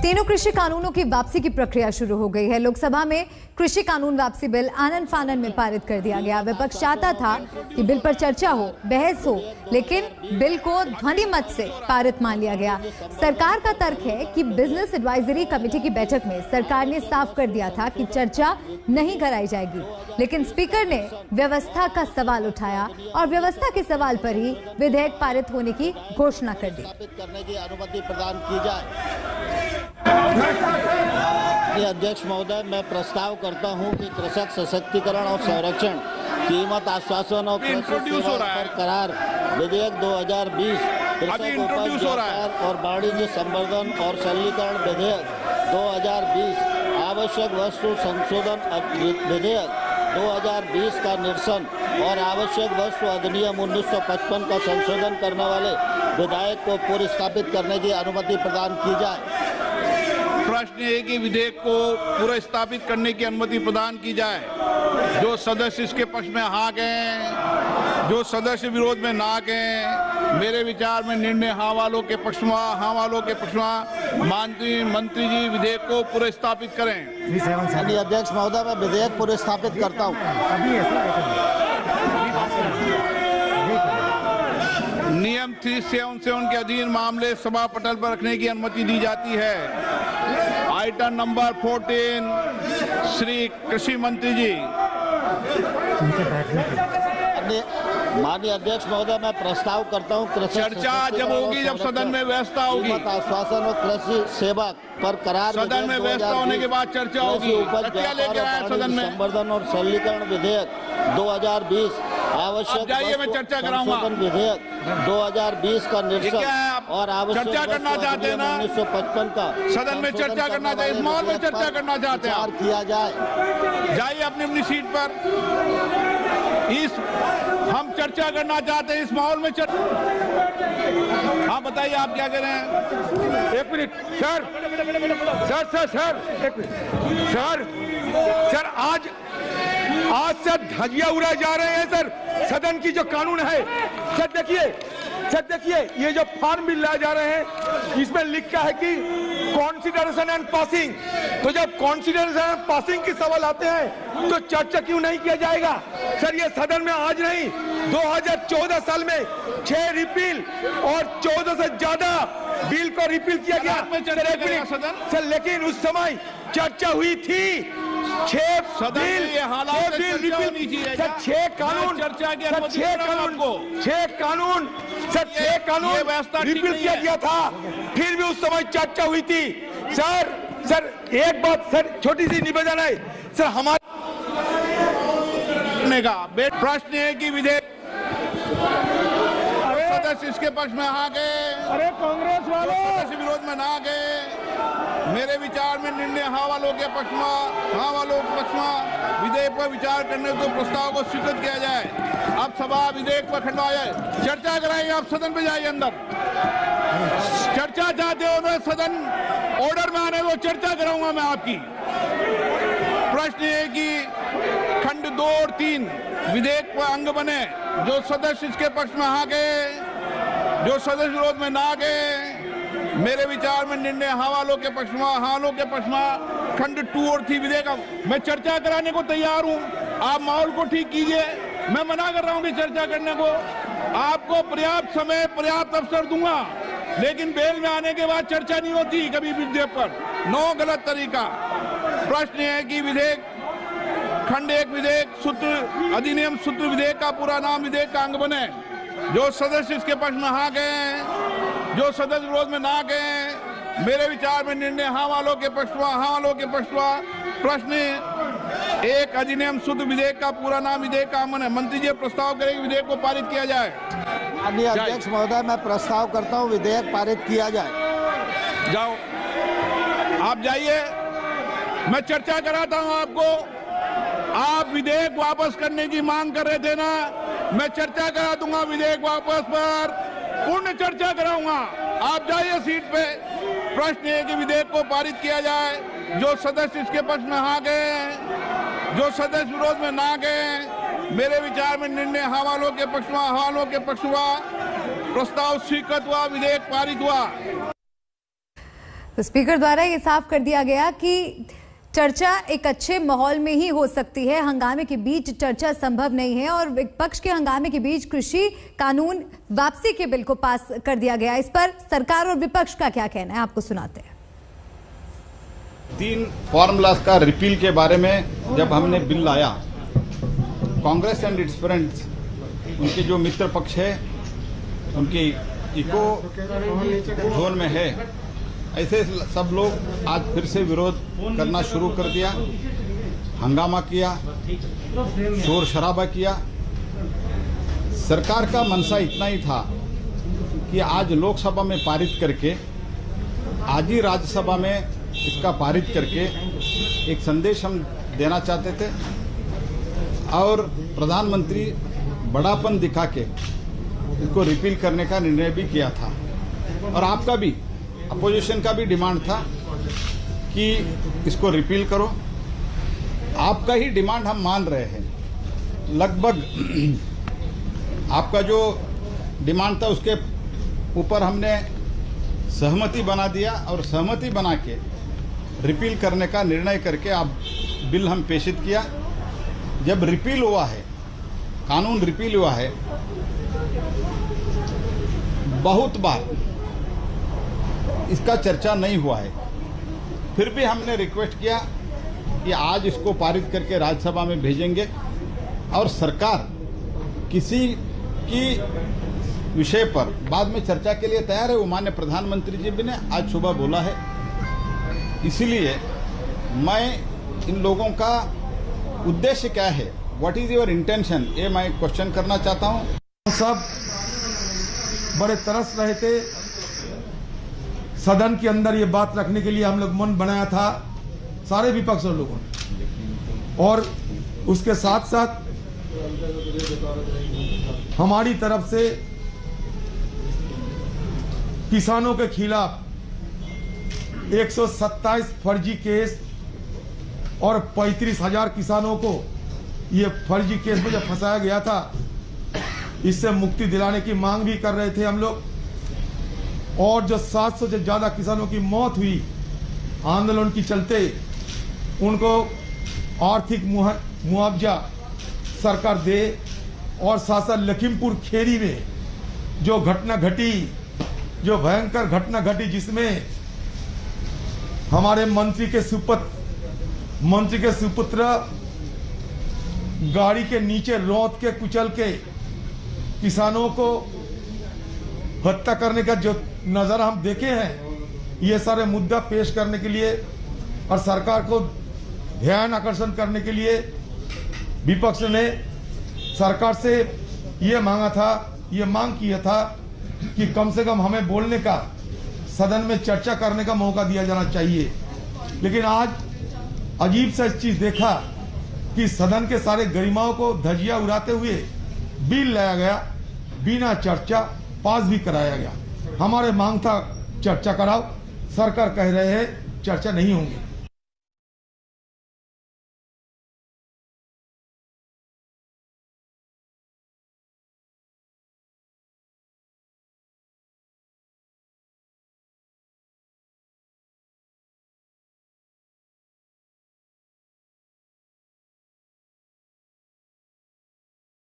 तीनों कृषि कानूनों की वापसी की प्रक्रिया शुरू हो गई है। लोकसभा में कृषि कानून वापसी बिल आनन फानन में पारित कर दिया गया। विपक्ष चाहता था कि बिल पर चर्चा हो, बहस हो, लेकिन बिल को ध्वनि मत से पारित मान लिया गया। सरकार का तर्क है कि बिजनेस एडवाइजरी कमेटी की बैठक में सरकार ने साफ कर दिया था कि चर्चा नहीं कराई जाएगी, लेकिन स्पीकर ने व्यवस्था का सवाल उठाया और व्यवस्था के सवाल पर ही विधेयक पारित होने की घोषणा कर दी। करने की अनुमति प्रदान की जाए। अध्यक्ष महोदय, मैं प्रस्ताव करता हूं कि कृषक सशक्तिकरण और संरक्षण, कीमत आश्वासन और कृषि सेवा पर करार विधेयक 2020, कृषक उपज व्यापार और वाणिज्य संवर्धन और सरलीकरण विधेयक 2020, आवश्यक वस्तु संशोधन विधेयक 2020 का निरसन और आवश्यक वस्तु अधिनियम 1955 का संशोधन करने वाले विधेयक को पुनर्स्थापित करने की अनुमति प्रदान की जाए। प्रश्न है कि विधेयक को पुनर्स्थापित करने की अनुमति प्रदान की जाए। जो सदस्य इसके पक्ष में हाँ कहें, जो सदस्य विरोध में ना कहें। मेरे विचार में निर्णय हाँ वालों के पक्ष में, हाँ वालों के पक्ष में मंत्री जी विधेयक को पुनर्स्थापित करें। अध्यक्ष महोदय, मैं विधेयक पुनर्स्थापित करता हूँ। नियम 377 के अधीन मामले सभा पटल पर रखने की अनुमति दी जाती है। आइटम नंबर 14, श्री कृषि मंत्री जी। माननीय अध्यक्ष महोदय, मैं प्रस्ताव करता हूं चर्चा जब होगी, जब सदन में व्यवस्था होगी। आश्वासन और कृषि सेवा पर करार सदन में व्यवस्था होने के बाद चर्चा होगी। संवर्धन और सरलीकरण विधेयक 2020, आवश्यक जाइए, मैं चर्चा कराऊंगा। विधेयक 2020 का निरसन और आवश्यक चर्चा करना चाहते हैं ना 1955 का सदन में चर्चा करना चाहिए, इस माहौल में चर्चा करना चाहते हैं, किया जाए। जाइए अपनी अपनी सीट पर। हम चर्चा करना चाहते हैं इस माहौल में हाँ, बताइए आप क्या कह रहे हैं। एक मिनट सर, एक मिनट सर, आज से धजिया उड़ाए जा रहे हैं सर। सदन की जो कानून है सर, देखिए ये जो फॉर्म बिल लाए जा रहे हैं, इसमें लिखा है कि कॉन्सिडरेशन एंड पासिंग। तो जब कॉन्सिडरेशन एंड पासिंग के सवाल आते हैं तो चर्चा क्यों नहीं किया जाएगा सर? ये सदन में आज नहीं, 2014 साल में 6 रिपील और 14 से ज्यादा बिल को रिपील किया गया सर, लेकिन उस समय चर्चा हुई थी। 6 कानून रिपील किया गया था, फिर भी उस समय चर्चा हुई थी सर। एक बात सर, छोटी सी निवेदन है सर, हमारे प्रश्न है कि विधेयक सदस्य इसके पक्ष में आ गए, अरे कांग्रेस वालों सदस्य विरोध में ना गए। मेरे विचार में निर्णय हाँ वालों के पक्ष में विधेयक पर विचार करने को प्रस्ताव को स्वीकृत किया जाए। अब सभा विधेयक पर खंडवाए, चर्चा कराएंगे। आप सदन पे जाइए, अंदर चर्चा चाहते हो तो सदन ऑर्डर में आने को चर्चा कराऊंगा मैं आपकी। प्रश्न है कि खंड 2 और 3 विधेयक पर अंग बने। जो सदस्य इसके पक्ष में आ गए, जो सदस्य विरोध में ना गए। मेरे विचार में निर्णय हाँ वालों के पक्ष में खंड 2 और 3 विधेयक। मैं चर्चा कराने को तैयार हूं, आप माहौल को ठीक कीजिए। मैं मना कर रहा हूं कि चर्चा करने को। आपको पर्याप्त समय, पर्याप्त अवसर दूंगा, लेकिन बेल में आने के बाद चर्चा नहीं होती कभी विधेयक पर। गलत तरीका। प्रश्न है कि विधेयक खंड 1 विधेयक सूत्र अधिनियम सूत्र विधेयक का पूरा नाम विधेयक का अंग बने। जो सदस्य इसके पक्ष में हाँ गए, जो सदस्य विरोध में ना गए। मेरे विचार में निर्णय हाँ वालों के पक्ष में। प्रश्न 1 अधिनियम सूत्र विधेयक का पूरा नाम विधेयक का अंग बने। मंत्री जी प्रस्ताव करेंगे विधेयक को पारित किया जाए। अध्यक्ष महोदय, मैं प्रस्ताव करता हूँ विधेयक पारित किया जाए। जाओ, आप जाइए, मैं चर्चा कराता हूँ आपको। आप विधेयक वापस करने की मांग कर रहे थे ना, मैं चर्चा करा दूंगा विधेयक वापस पर, पूर्ण चर्चा कराऊंगा। आप जाइए सीट पे। प्रश्न है कि विधेयक को पारित किया जाए। जो सदस्य इसके पक्ष में हाँ गए, जो सदस्य विरोध में ना गए। मेरे विचार में निर्णय हाँ वालों के पक्ष हुआ, प्रस्ताव स्वीकृत हुआ, विधेयक पारित हुआ। तो स्पीकर द्वारा ये साफ कर दिया गया कि चर्चा एक अच्छे माहौल में ही हो सकती है, हंगामे के बीच चर्चा संभव नहीं है। और विपक्ष के हंगामे के बीच कृषि कानून वापसी के बिल को पास कर दिया गया। इस पर सरकार और विपक्ष का क्या कहना है, आपको सुनाते हैं। 3 फॉर्मूलाज का रिपील के बारे में जब हमने बिल लाया, कांग्रेस एंड इट्स फ्रेंड्स, उनके जो मित्र पक्ष है, उनकी इको जोन में है, ऐसे सब लोग आज फिर से विरोध करना शुरू कर दिया, हंगामा किया, शोर शराबा किया। सरकार का मनसा इतना ही था कि आज लोकसभा में पारित करके, आज ही राज्यसभा में इसका पारित करके एक संदेश हम देना चाहते थे और प्रधानमंत्री बड़ापन दिखा के इसको रिपील करने का निर्णय भी किया था। और आपका भी, अपोजिशन का भी डिमांड था कि इसको रिपील करो। आपका ही डिमांड हम मान रहे हैं। लगभग आपका जो डिमांड था उसके ऊपर हमने सहमति बना दिया और सहमति बना के रिपील करने का निर्णय करके आप बिल हम पेशित किया। जब रिपील हुआ है, कानून रिपील हुआ है, बहुत बार इसका चर्चा नहीं हुआ है, फिर भी हमने रिक्वेस्ट किया कि आज इसको पारित करके राज्यसभा में भेजेंगे और सरकार किसी की विषय पर बाद में चर्चा के लिए तैयार है। वो माननीय प्रधानमंत्री जी भी ने आज सुबह बोला है। इसीलिए मैं इन लोगों का उद्देश्य क्या है, व्हाट इज योर इंटेंशन, ये मैं क्वेश्चन करना चाहता हूँ। सब बड़े तरस रहे थे, सदन के अंदर ये बात रखने के लिए हम लोग मन बनाया था सारे विपक्ष लोगों ने, और उसके साथ साथ हमारी तरफ से किसानों के खिलाफ 127 फर्जी केस और 35,000 किसानों को ये फर्जी केस में जब फंसाया गया था, इससे मुक्ति दिलाने की मांग भी कर रहे थे हम लोग। और जो 700 से ज्यादा किसानों की मौत हुई आंदोलन के चलते, उनको आर्थिक मुआवजा सरकार दे। और साथ साथ लखीमपुर खेरी में जो घटना घटी, जो भयंकर घटना घटी, जिसमें हमारे मंत्री के सुपुत्र गाड़ी के नीचे रौंद के कुचल के किसानों को हत्या करने का जो नजारा हम देखे हैं, ये सारे मुद्दा पेश करने के लिए और सरकार को ध्यान आकर्षण करने के लिए विपक्ष ने सरकार से ये मांग किया था कि कम से कम हमें बोलने का, सदन में चर्चा करने का मौका दिया जाना चाहिए। लेकिन आज अजीब सा चीज देखा कि सदन के सारे गरिमाओं को धजिया उड़ाते हुए बिल लाया गया, बिना चर्चा पास भी कराया गया। हमारे मांग था चर्चा कराओ, सरकार कह रहे हैं चर्चा नहीं होंगी।